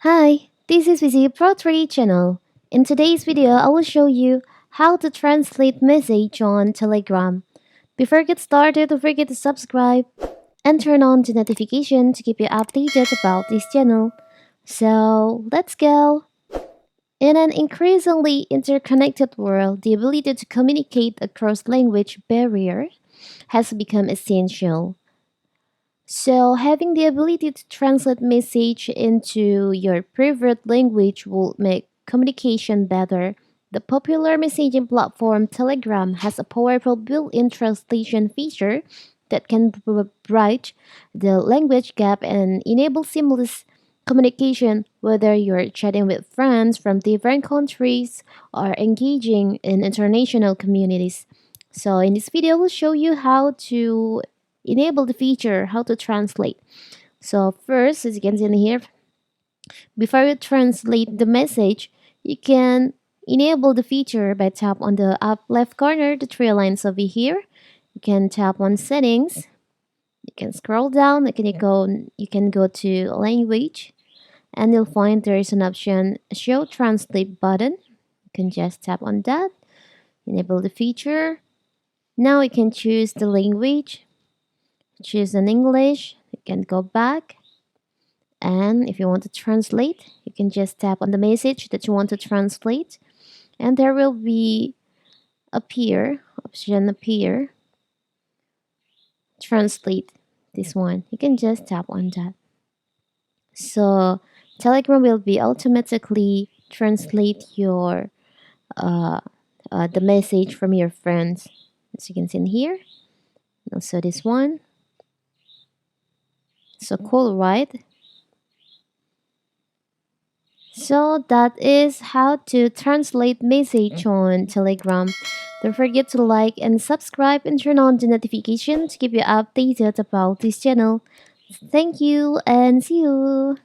Hi, this is Visi Pro 3 channel. In today's video, I will show you how to translate message on Telegram. Before I get started, don't forget to subscribe and turn on the notification to keep you updated about this channel. So, let's go! In an increasingly interconnected world, the ability to communicate across language barriers has become essential. So, having the ability to translate message into your preferred language will make communication better. The popular messaging platform Telegram has a powerful built-in translation feature that can bridge the language gap and enable seamless communication whether you're chatting with friends from different countries or engaging in international communities. So in this video, we'll show you how to enable the feature how to translate. So first, as you can see in here, before you translate the message, you can enable the feature by tap on the up left corner, the three lines over here. You can tap on settings. You can scroll down. You can go to language, and you'll find there is an option show translate button. You can just tap on that. Enable the feature. Now you can choose the language. Choose an English. You can go back, and if you want to translate, you can just tap on the message that you want to translate, and there will be appear translate. This one, you can just tap on that. So Telegram will be automatically translate your uh, the message from your friends, as you can see in here. Also this one. So cool, right? So that is how to translate message on Telegram. Don't forget to like and subscribe and turn on the notification to keep you updated about this channel. Thank you and see you.